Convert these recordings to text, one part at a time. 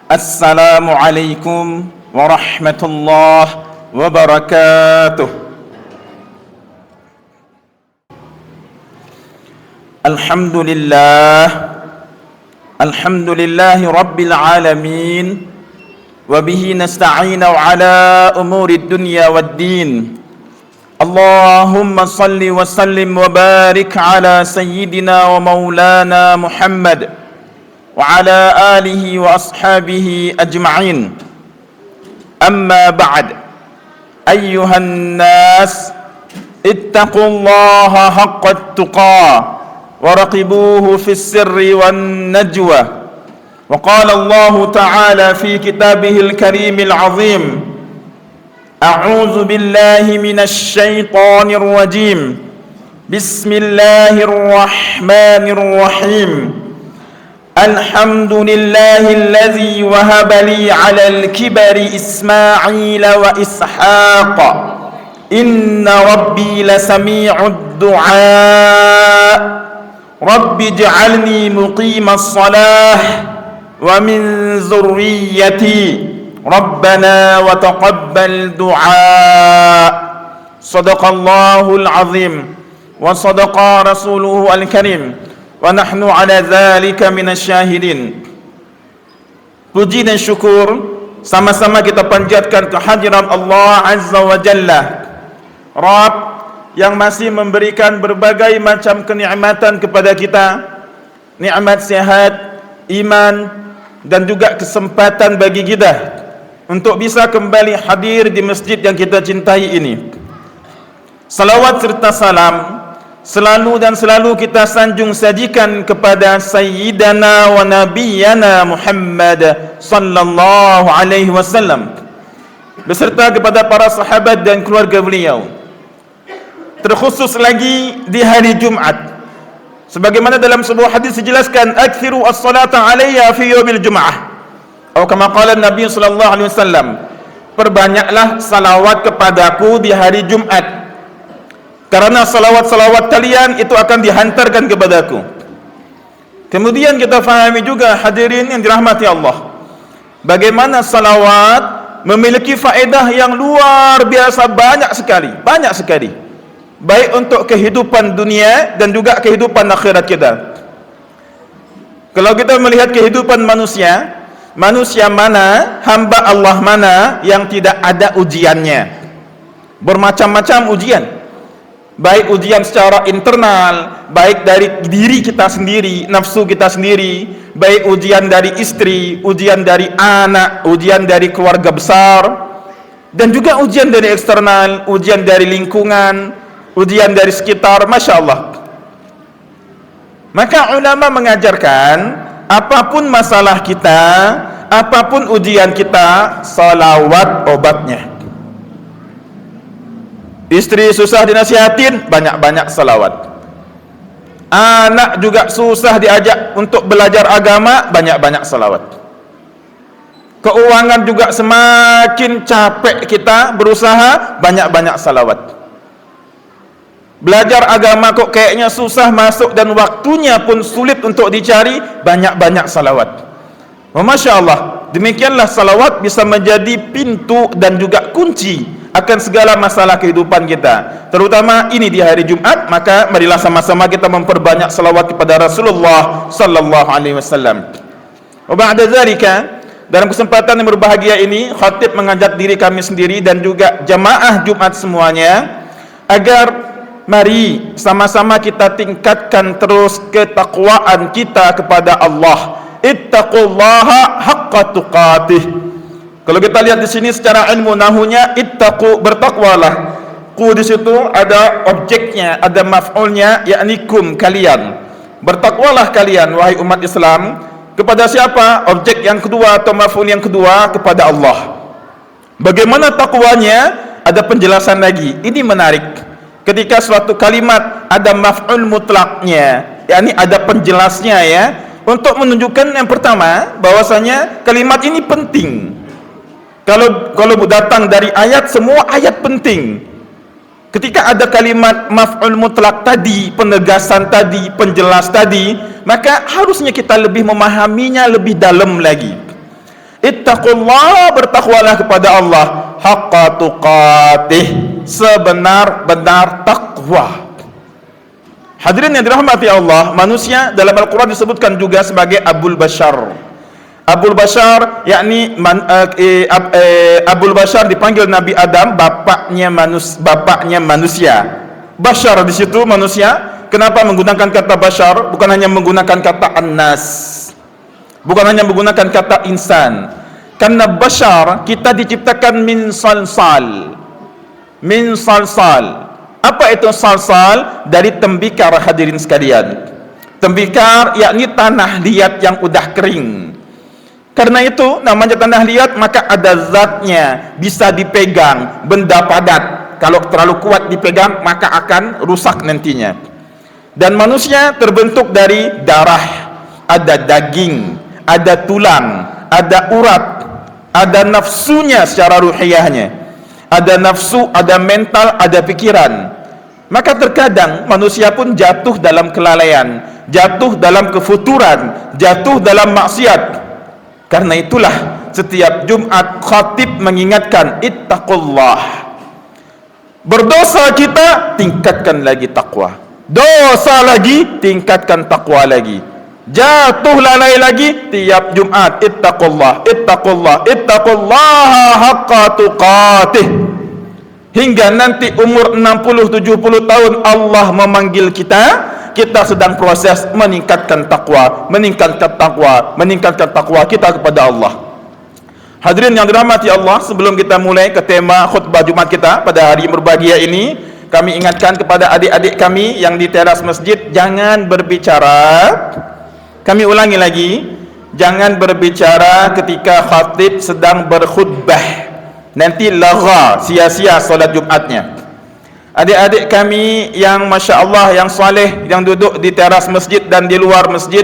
Assalamualaikum warahmatullahi wabarakatuh. Alhamdulillahi rabbil alamin, wa bihi nasta'inu ala umurid dunya waddin. Allahumma salli wa sallim wa barik ala sayyidina wa maulana Muhammad wa ala alihi wa ashabihi ajma'in. Amma ba'd. Ayyuhan nas, ittaqullaha haqqa tuqah wa raqibuhu fis sirri wan najwa. Wa qala Allah ta'ala fi kitabihil karimil azim: A'udzu billahi minasy syaithanir rajim. Bismillahirrahmanirrahim. Alhamdulillahilladzi wahaba li 'alal kibari Ismaila wa Ishaq. Inna rabbi lasami'ud du'a. Rabbi ij'alni muqimas shalah wa min dzurriyyati. Rabbana wa taqabbal du'a. Sadaqallahul azim wa sadaqa rasuluhu al-karim wa nahnu ala dzalika minasyahidin. Puji dan syukur sama-sama kita panjatkan kehadiran Allah Azza wa Jalla, Rabb yang masih memberikan berbagai macam kenikmatan kepada kita, nikmat sehat, iman, dan juga kesempatan bagi kita untuk bisa kembali hadir di masjid yang kita cintai ini. Salawat serta salam selalu dan selalu kita sanjung sajikan kepada Sayyidana wa Nabiyyana Muhammad sallallahu alaihi wasallam, beserta kepada para sahabat dan keluarga beliau. Terkhusus lagi di hari Jumat, sebagaimana dalam sebuah hadis dijelaskan, aktsiru as-salata alayya fi yaumil jum'ah, atau kama qala Nabi sallallahu alaihi wasallam, perbanyaklah salawat kepadaku di hari Jumat, karena salawat-salawat kalian itu akan dihantarkan kepadaku. Kemudian kita fahami juga, hadirin yang dirahmati Allah, bagaimana salawat memiliki faedah yang luar biasa banyak sekali, baik untuk kehidupan dunia dan juga kehidupan akhirat kita. Kalau kita melihat kehidupan manusia mana, hamba Allah mana yang tidak ada ujiannya? Bermacam-macam ujian, baik ujian secara internal, baik dari diri kita sendiri, nafsu kita sendiri, baik ujian dari istri, ujian dari anak, ujian dari keluarga besar, dan juga ujian dari eksternal, ujian dari lingkungan, ujian dari sekitar. Masya Allah. Maka ulama mengajarkan, apapun masalah kita, apapun ujian kita, salawat obatnya. Istri susah dinasihatin, banyak-banyak salawat. Anak juga susah diajak untuk belajar agama, banyak-banyak salawat. Keuangan juga semakin capek kita berusaha, banyak-banyak salawat. Belajar agama kok kayaknya susah masuk dan waktunya pun sulit untuk dicari, banyak-banyak salawat. Masya Allah, demikianlah salawat bisa menjadi pintu dan juga kunci akan segala masalah kehidupan kita, terutama ini di hari Jumat. Maka marilah sama-sama kita memperbanyak salawat kepada Rasulullah sallallahu alaihi wasallam. Wa ba'da dzalika, dalam kesempatan yang berbahagia ini, khatib mengajak diri kami sendiri dan juga jamaah Jumat semuanya, agar mari sama-sama kita tingkatkan terus ketakwaan kita kepada Allah. Ittaqullaha haqqa tuqatih. Kalau kita lihat di sini secara ilmu nahunya, ittaqu, bertakwalah. Ku di situ ada objeknya, ada maf'ulnya, yakni kum, kalian. Bertakwalah kalian wahai umat Islam. Kepada siapa? Objek yang kedua atau maf'ul yang kedua, kepada Allah. Bagaimana takwanya? Ada penjelasan lagi. Ini menarik. Ketika suatu kalimat ada maf'ul mutlaknya, yakni ada penjelasnya, ya, untuk menunjukkan yang pertama bahwasanya kalimat ini penting. Kalau datang dari ayat, semua ayat penting. Ketika ada kalimat maf'ul mutlak tadi, penegasan tadi, penjelas tadi, maka harusnya kita lebih memahaminya lebih dalam lagi. Ittaqullah, bertakwalah kepada Allah haqqa tuqatih, sebenar-benar takwa. Hadirin yang dirahmati Allah, manusia dalam Al-Quran disebutkan juga sebagai Abul Bashar. Abul Bashar yakni Abul Bashar dipanggil Nabi Adam, bapaknya manusia. Bashar di situ manusia. Kenapa menggunakan kata bashar? Bukan hanya menggunakan kata annas, bukan hanya menggunakan kata insan. Karena bashar kita diciptakan min salsal. Min salsal. Apa itu salsal? Dari tembikar, hadirin sekalian. Tembikar yakni tanah liat yang udah kering. Karena itu namanya tanah liat, maka ada zatnya, bisa dipegang, benda padat. Kalau terlalu kuat dipegang maka akan rusak nantinya. Dan manusia terbentuk dari darah, ada daging, ada tulang, ada urat, ada nafsunya secara ruhiyahnya, ada nafsu, ada mental, ada pikiran. Maka terkadang manusia pun jatuh dalam kelalaian, jatuh dalam kefuturan, jatuh dalam maksiat. Karena itulah setiap Jumat khatib mengingatkan ittaqullah. Berdosa kita, tingkatkan lagi takwa. Dosa lagi, tingkatkan takwa lagi. Jatuh lalai lagi, tiap Jumat ittaqullah, ittaqullah, ittaqullaha haqqa tuqatih. Hingga nanti umur 60-70 tahun Allah memanggil kita, kita sedang proses meningkatkan takwa, meningkatkan takwa, meningkatkan takwa kita kepada Allah. Hadirin yang dirahmati Allah, sebelum kita mulai ke tema khutbah Jumat kita pada hari berbahagia ini, kami ingatkan kepada adik-adik kami yang di teras masjid, jangan berbicara. Kami ulangi lagi, jangan berbicara ketika khatib sedang berkhutbah. Nanti lagha, sia-sia solat Jumatnya. Adik-adik kami yang Masya Allah, yang saleh, yang duduk di teras masjid dan di luar masjid,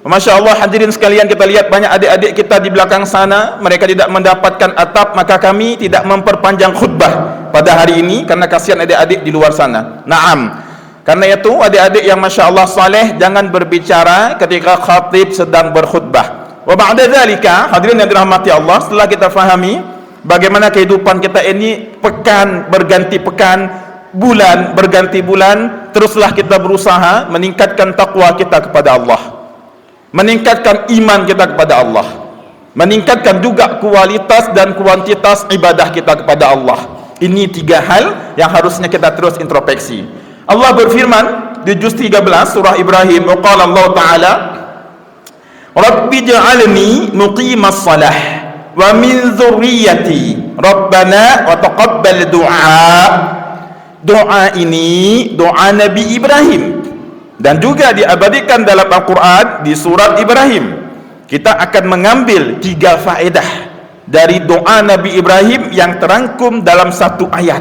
Masya Allah, hadirin sekalian, kita lihat banyak adik-adik kita di belakang sana, mereka tidak mendapatkan atap, maka kami tidak memperpanjang khutbah pada hari ini karena kasihan adik-adik di luar sana. Naam. Karena itu adik-adik yang Masya Allah saleh, jangan berbicara ketika khatib sedang berkhutbah. Wa ba'da dzalika, hadirin yang dirahmati Allah, setelah kita fahami bagaimana kehidupan kita ini pekan berganti pekan, bulan berganti bulan, teruslah kita berusaha meningkatkan takwa kita kepada Allah, meningkatkan iman kita kepada Allah, meningkatkan juga kualitas dan kuantitas ibadah kita kepada Allah. Ini tiga hal yang harusnya kita terus introspeksi. Allah berfirman di juz 13 surah Ibrahim, qala Allah Ta'ala, Rabbi ja'alni muqimas salah wa min dzurriyyati Rabbana wa taqabbal du'a. Doa ini doa Nabi Ibrahim dan juga diabadikan dalam Al-Quran di surat Ibrahim. Kita akan mengambil 3 faedah dari doa Nabi Ibrahim yang terangkum dalam satu ayat.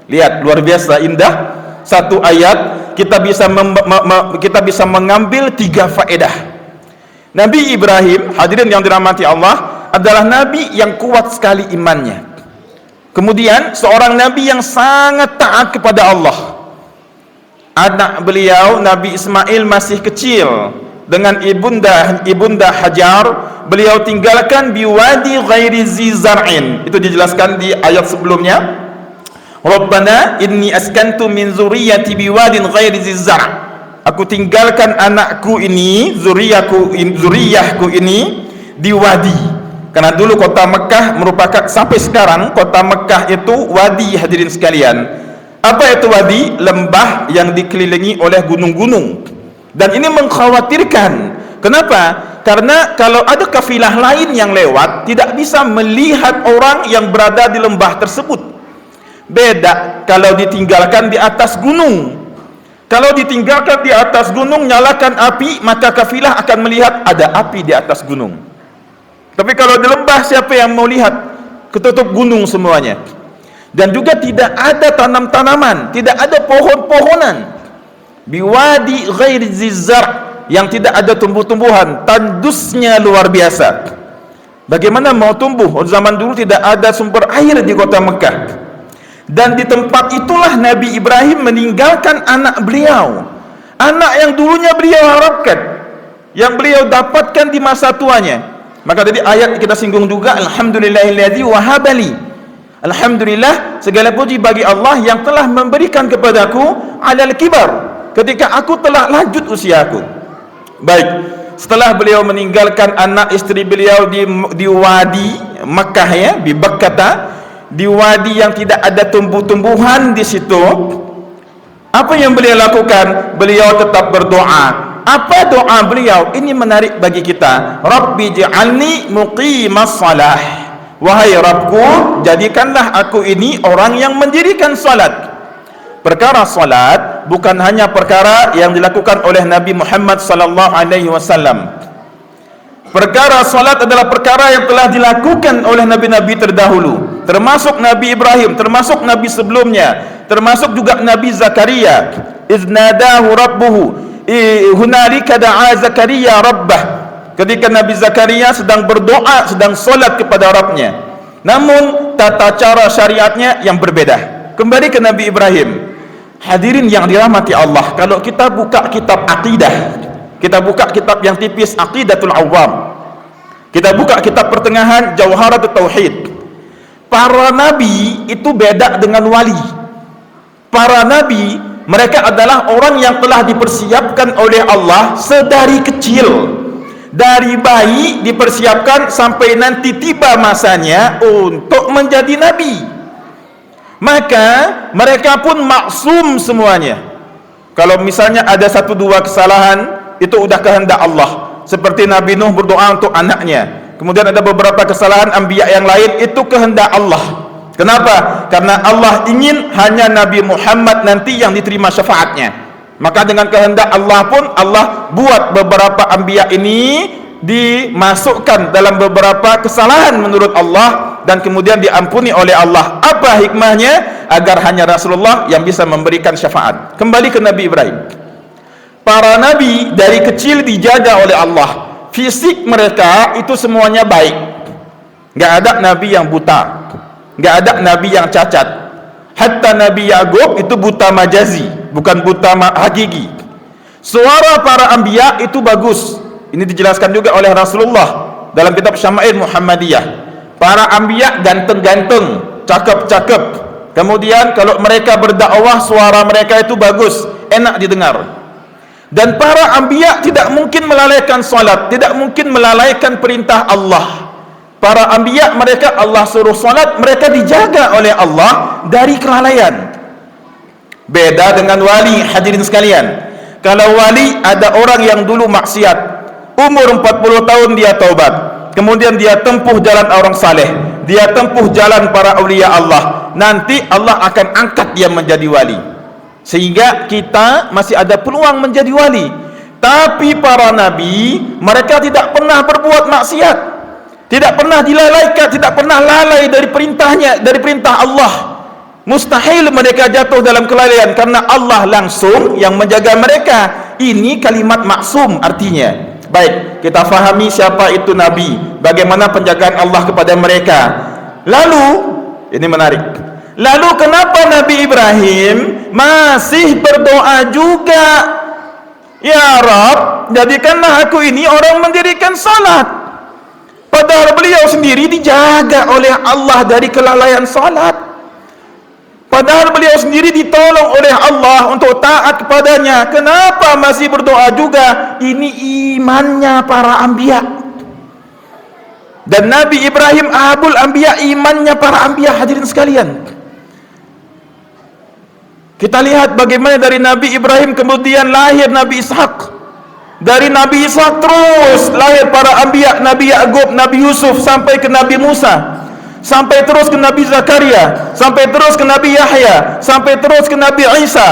Lihat, luar biasa indah. Satu ayat kita bisa mengambil 3 faedah. Nabi Ibrahim, hadirin yang dirahmati Allah, adalah nabi yang kuat sekali imannya. Kemudian seorang nabi yang sangat taat kepada Allah. Anak beliau Nabi Ismail masih kecil, dengan ibunda Hajar beliau tinggalkan biwadi ghairi zi zar'in. Itu dijelaskan di ayat sebelumnya. Rabbana inni askantu min zurriyyati biwadin ghairi zi zar'. Aku tinggalkan anakku ini, zuriyahku ini di wadi. Karena dulu kota Mekah merupakan, sampai sekarang kota Mekah itu wadi, hadirin sekalian. Apa itu wadi? Lembah yang dikelilingi oleh gunung-gunung. Dan ini mengkhawatirkan. Kenapa? Karena kalau ada kafilah lain yang lewat, tidak bisa melihat orang yang berada di lembah tersebut. Beda kalau ditinggalkan di atas gunung. Kalau ditinggalkan di atas gunung, nyalakan api, maka kafilah akan melihat ada api di atas gunung. Tapi kalau di lembah, siapa yang mau lihat? Ketutup gunung semuanya. Dan juga tidak ada tanam-tanaman, tidak ada pohon-pohonan. Biwadi ghairi zizar, yang tidak ada tumbuh-tumbuhan, tandusnya luar biasa. Bagaimana mau tumbuh? Zaman dulu tidak ada sumber air di kota Mekah. Dan di tempat itulah Nabi Ibrahim meninggalkan anak beliau, anak yang dulunya beliau harapkan, yang beliau dapatkan di masa tuanya. Maka tadi ayat kita singgung juga, alhamdulillahilladzi wahabali, alhamdulillah segala puji bagi Allah yang telah memberikan kepadaku alal kibar, ketika aku telah lanjut usiaku. Baik, setelah beliau meninggalkan anak istri beliau di wadi Makkah, ya, di Bakkata, di wadi yang tidak ada tumbuh-tumbuhan di situ, apa yang beliau lakukan? Beliau tetap berdoa. Apa doa beliau? Ini menarik bagi kita. Rabbi ja'alni muqimas salah. Wahai Rabbku, jadikanlah aku ini orang yang mendirikan salat. Perkara salat bukan hanya perkara yang dilakukan oleh Nabi Muhammad sallallahu alaihi wasallam. Perkara salat adalah perkara yang telah dilakukan oleh nabi-nabi terdahulu, termasuk Nabi Ibrahim, termasuk nabi sebelumnya, termasuk juga Nabi Zakaria. Iznadahu rabbuhu hunalika da'a Zakaria rabbah, ketika Nabi Zakaria sedang berdoa, sedang solat kepada Rabbnya, namun tata cara syariatnya yang berbeda. Kembali ke Nabi Ibrahim. Hadirin yang dirahmati Allah, kalau kita buka kitab akidah, kita buka kitab yang tipis, Aqidatul Awam, kita buka kitab pertengahan, Jauharatut Tauhid, para nabi itu beda dengan wali. Para nabi, mereka adalah orang yang telah dipersiapkan oleh Allah sedari kecil, dari bayi dipersiapkan sampai nanti tiba masanya untuk menjadi nabi. Maka mereka pun maksum semuanya. Kalau misalnya ada satu dua kesalahan, itu udah kehendak Allah. Seperti Nabi Nuh berdoa untuk anaknya, kemudian ada beberapa kesalahan anbiya yang lain, itu kehendak Allah. Kenapa? Karena Allah ingin hanya Nabi Muhammad nanti yang diterima syafaatnya. Maka dengan kehendak Allah pun Allah buat beberapa anbiya ini dimasukkan dalam beberapa kesalahan menurut Allah, dan kemudian diampuni oleh Allah. Apa hikmahnya? Agar hanya Rasulullah yang bisa memberikan syafaat. Kembali ke Nabi Ibrahim. Para nabi dari kecil dijaga oleh Allah. Fisik mereka itu semuanya baik. Nggak ada nabi yang buta, nggak ada nabi yang cacat. Hatta Nabi Ya'qub itu buta majazi, bukan buta hakiki. Suara para anbiya itu bagus. Ini dijelaskan juga oleh Rasulullah dalam kitab Syama'il Muhammadiyah. Para anbiya ganteng-ganteng, cakep-cakep. Kemudian kalau mereka berdakwah, suara mereka itu bagus, enak didengar. Dan para anbiya tidak mungkin melalaikan salat, tidak mungkin melalaikan perintah Allah. Para anbiya, mereka Allah suruh salat, mereka dijaga oleh Allah dari kelalaian. Beda dengan wali, hadirin sekalian. Kalau wali, ada orang yang dulu maksiat, umur 40 tahun dia taubat, kemudian dia tempuh jalan orang saleh, dia tempuh jalan para aulia Allah, nanti Allah akan angkat dia menjadi wali. Sehingga kita masih ada peluang menjadi wali. Tapi para nabi, mereka tidak pernah berbuat maksiat, tidak pernah dilalaikan, tidak pernah lalai dari perintahnya, dari perintah Allah. Mustahil mereka jatuh dalam kelalaian, karena Allah langsung yang menjaga mereka. Ini kalimat maksum artinya. Baik, kita fahami siapa itu nabi, bagaimana penjagaan Allah kepada mereka. Lalu, ini menarik, lalu kenapa Nabi Ibrahim masih berdoa juga? Ya Rabb, jadikanlah aku ini orang mendirikan salat. Padahal beliau sendiri dijaga oleh Allah dari kelalaian salat. Padahal beliau sendiri ditolong oleh Allah untuk taat kepadanya. Kenapa masih berdoa juga? Ini imannya para anbiya. Dan Nabi Ibrahim abul anbiya, imannya para anbiya, hadirin sekalian. Kita lihat bagaimana dari Nabi Ibrahim kemudian lahir Nabi Ishak. Dari Nabi Ishak terus lahir para anbiya, Nabi Ya'qub, Nabi Yusuf, sampai ke Nabi Musa, sampai terus ke Nabi Zakaria, sampai terus ke Nabi Yahya, sampai terus ke Nabi Isa.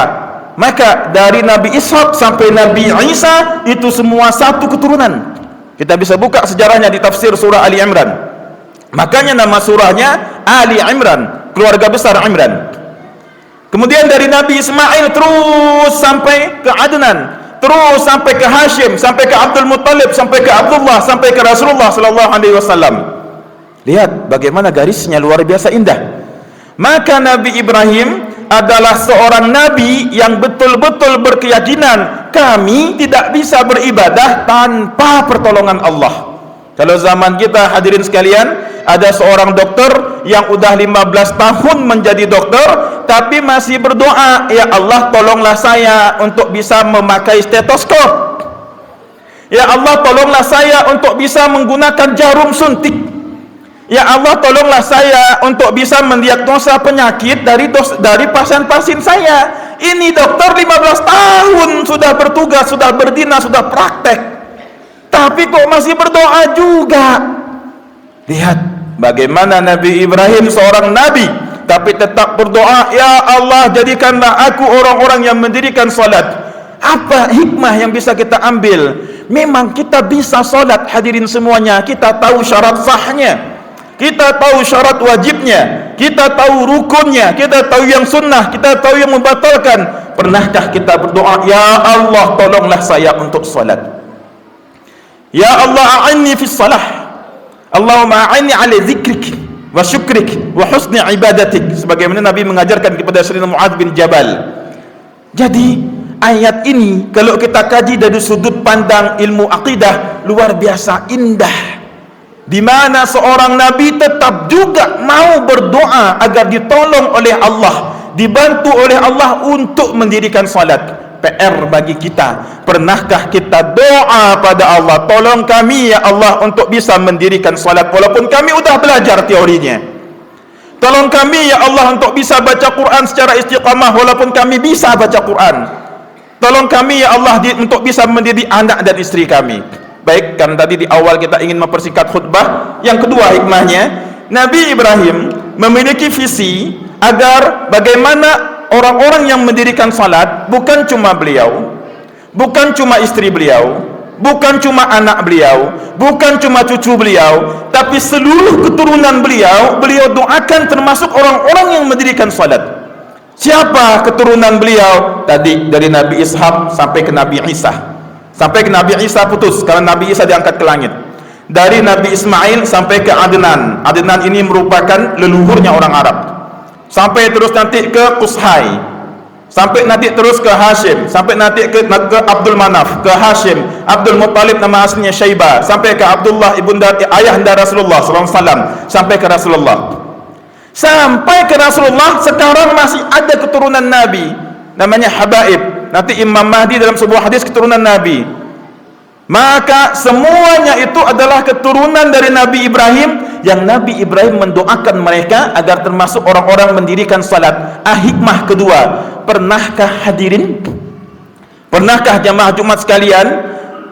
Maka dari Nabi Ishak sampai Nabi Isa itu semua satu keturunan. Kita bisa buka sejarahnya di tafsir surah Ali Imran. Makanya nama surahnya Ali Imran, keluarga besar Imran. Kemudian dari Nabi Ismail terus sampai ke Adnan, terus sampai ke Hashim, sampai ke Abdul Muttalib, sampai ke Abdullah, sampai ke Rasulullah sallallahu alaihi wasallam. Lihat bagaimana garisnya luar biasa indah. Maka Nabi Ibrahim adalah seorang nabi yang betul-betul berkeyakinan kami tidak bisa beribadah tanpa pertolongan Allah. Kalau zaman kita, hadirin sekalian, ada seorang dokter yang udah 15 tahun menjadi dokter tapi masih berdoa, ya Allah tolonglah saya untuk bisa memakai stetoskop, ya Allah tolonglah saya untuk bisa menggunakan jarum suntik, ya Allah tolonglah saya untuk bisa mendiagnosa penyakit dari pasien-pasien saya. Ini dokter 15 tahun sudah bertugas, sudah berdinas, sudah praktek, tapi kok masih berdoa juga. Lihat bagaimana Nabi Ibrahim seorang nabi tapi tetap berdoa, ya Allah jadikanlah aku orang-orang yang mendirikan salat. Apa hikmah yang bisa kita ambil? Memang kita bisa salat, hadirin semuanya, kita tahu syarat sahnya, kita tahu syarat wajibnya, kita tahu rukunnya, kita tahu yang sunnah, kita tahu yang membatalkan. Pernahkah kita berdoa, ya Allah tolonglah saya untuk salat, ya Allah a'inni fis salah, Allahumma a'inni ala zikrik wa syukrik wa husni ibadatik, sebagaimana Nabi mengajarkan kepada Sayyidina Mu'adz bin Jabal. Jadi ayat ini kalau kita kaji dari sudut pandang ilmu akidah luar biasa indah, di mana seorang nabi tetap juga mau berdoa agar ditolong oleh Allah, dibantu oleh Allah untuk mendirikan salat. PR bagi kita, pernahkah kita doa pada Allah, tolong kami ya Allah untuk bisa mendirikan salat walaupun kami sudah belajar teorinya, tolong kami ya Allah untuk bisa baca Quran secara istiqamah walaupun kami bisa baca Quran, tolong kami ya Allah untuk bisa mendidik anak dan istri kami. Baik, kan tadi di awal kita ingin mempersingkat khutbah. Yang kedua hikmahnya, Nabi Ibrahim memiliki visi agar bagaimana orang-orang yang mendirikan salat bukan cuma beliau, bukan cuma istri beliau, bukan cuma anak beliau, bukan cuma cucu beliau, tapi seluruh keturunan beliau, beliau doakan termasuk orang-orang yang mendirikan salat. Siapa keturunan beliau? Tadi dari Nabi Ishak sampai ke Nabi Isa. Sampai ke Nabi Isa putus karena Nabi Isa diangkat ke langit. Dari Nabi Ismail sampai ke Adnan. Adnan ini merupakan leluhurnya orang Arab. Sampai terus nanti ke Qushay, sampai nanti terus ke Hashim, sampai nanti ke Abdul Manaf, ke Hashim, Abdul Muttalib nama aslinya Syaibah, sampai ke Abdullah ibunda ayahanda Rasulullah SAW, sampai ke Rasulullah. Sampai ke Rasulullah sekarang masih ada keturunan Nabi namanya Habaib. Nanti Imam Mahdi dalam sebuah hadis keturunan Nabi. Maka semuanya itu adalah keturunan dari Nabi Ibrahim, yang Nabi Ibrahim mendoakan mereka agar termasuk orang-orang mendirikan salat. Hikmah kedua, pernahkah hadirin, pernahkah jamaah Jumat sekalian,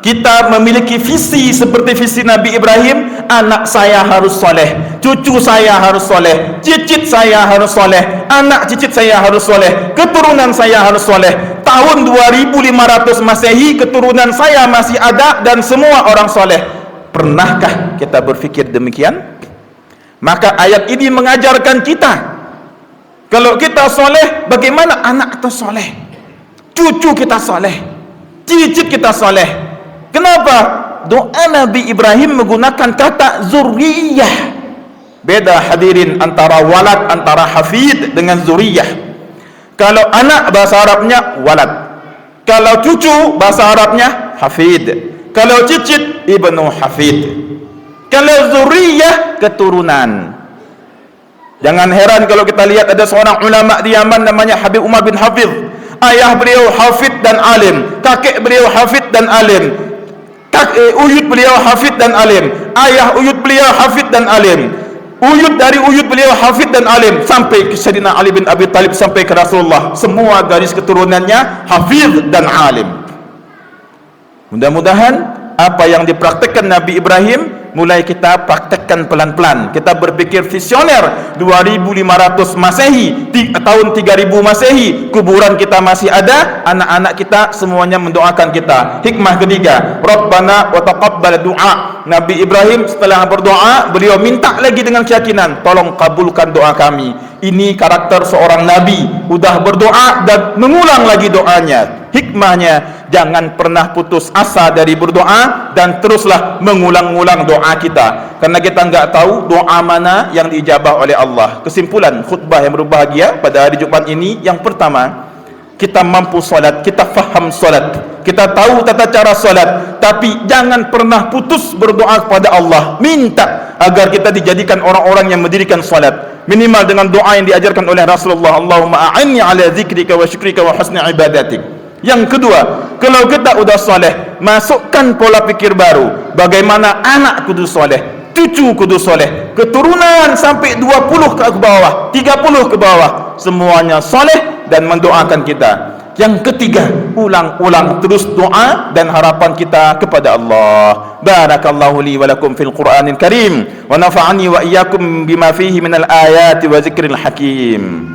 kita memiliki visi seperti visi Nabi Ibrahim? Anak saya harus soleh, cucu saya harus soleh, cicit saya harus soleh, anak cicit saya harus soleh, keturunan saya harus soleh. Tahun 2500 Masehi keturunan saya masih ada dan semua orang soleh. Pernahkah kita berfikir demikian? Maka ayat ini mengajarkan kita, kalau kita soleh, bagaimana anak kita soleh, cucu kita soleh, cicit kita soleh. Kenapa? Doa Nabi Ibrahim menggunakan kata zuriyah. Beda hadirin antara walad, antara hafid dengan zuriyah. Kalau anak bahasa Arabnya walad, kalau cucu bahasa Arabnya hafid, kalau cicit ibnu hafid, kalau zuriyah keturunan. Jangan heran kalau kita lihat ada seorang ulama di Yaman namanya Habib Umar bin Hafidh. Ayah beliau hafid dan alim, kakek beliau hafid dan alim, uyut beliau hafid dan alim, ayah uyut beliau hafid dan alim, uyut dari uyut beliau hafid dan alim, sampai ke Sayyidina Ali bin Abi Thalib, sampai ke Rasulullah. Semua garis keturunannya hafid dan alim. Mudah-mudahan apa yang dipraktekkan Nabi Ibrahim mulai kita praktekkan pelan-pelan. Kita berpikir visioner. 2500 Masehi, tahun 3000 Masehi, kuburan kita masih ada, anak-anak kita semuanya mendoakan kita. Hikmah ketiga, Rabbana wa taqabbal du'a. Nabi Ibrahim setelah berdoa, beliau minta lagi dengan keyakinan, tolong kabulkan doa kami. Ini karakter seorang nabi, udah berdoa dan mengulang lagi doanya. Hikmahnya, Jangan pernah putus asa dari berdoa dan teruslah mengulang-ulang doa kita, karena kita enggak tahu doa mana yang diijabah oleh Allah. Kesimpulan khutbah yang berbahagia pada hari Jumat ini, yang pertama, kita mampu solat, kita faham solat, kita tahu tata cara solat, tapi jangan pernah putus berdoa kepada Allah, minta agar kita dijadikan orang-orang yang mendirikan solat, minimal dengan doa yang diajarkan oleh Rasulullah, Allahumma a'inni ala zikrika wa syukrika wa husni ibadatik. Yang kedua, kalau kita udah soleh, masukkan pola pikir baru, bagaimana anak kudu soleh, cucu kudu soleh, keturunan sampai 20 ke bawah, 30 ke bawah, semuanya soleh dan mendoakan kita. Yang ketiga, ulang-ulang terus doa dan harapan kita kepada Allah. Barakallahu li wa lakum fil Qur'anil Karim wa nafa'ani wa iyyakum bima fihi minal ayati wa zikril hakim.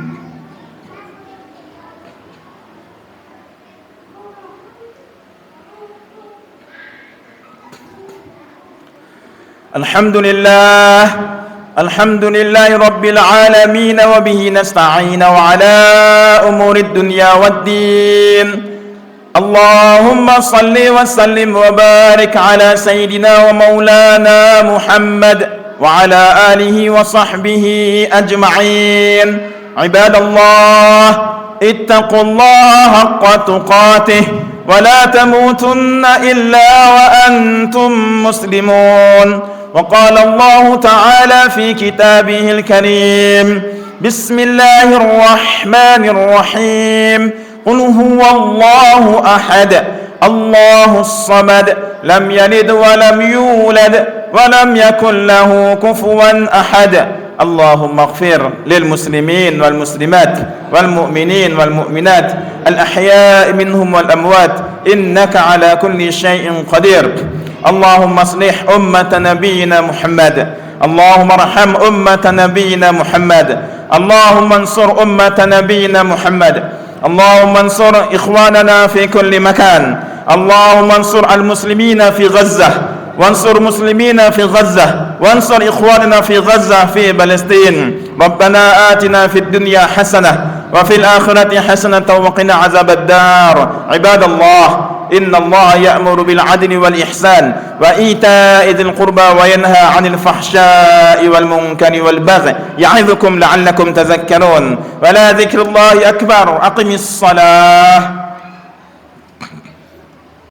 Alhamdulillah, alhamdulillahi rabbil alamin, wa bihi nasta'in wa ala umurid dunya waddin. Allahumma salli wa sallim wa barik ala sayyidina wa maulana Muhammad wa ala alihi wa sahbihi ajma'in. Ibadallah, ittaqullaha haqqa tuqatih wa la tamutunna illa wa antum muslimun. وقال الله تعالى في كتابه الكريم بسم الله الرحمن الرحيم قل هو الله أحد الله الصمد لم يلد ولم يولد ولم يكن له كفوا أحد اللهم اغفر للمسلمين والمسلمات والمؤمنين والمؤمنات الأحياء منهم والأموات إنك على كل شيء قدير اللهم اصلح أمة نبينا محمد اللهم ارحم أمة نبينا محمد اللهم انصر أمة نبينا محمد اللهم انصر إخواننا في كل مكان اللهم انصر المسلمين في غزة وانصر مسلمين في غزة وانصر إخواننا في غزة في فلسطين ربنا آتنا في الدنيا حسنة وفي الآخرة حسنة وقنا عذاب الدار عباد الله إن الله يأمر بالعدل والإحسان وإيتاء ذي القربى وينهى عن الفحشاء والمنكر والبغي يعظكم لعلكم تذكرون ولا ذكر الله أكبر أقم الصلاة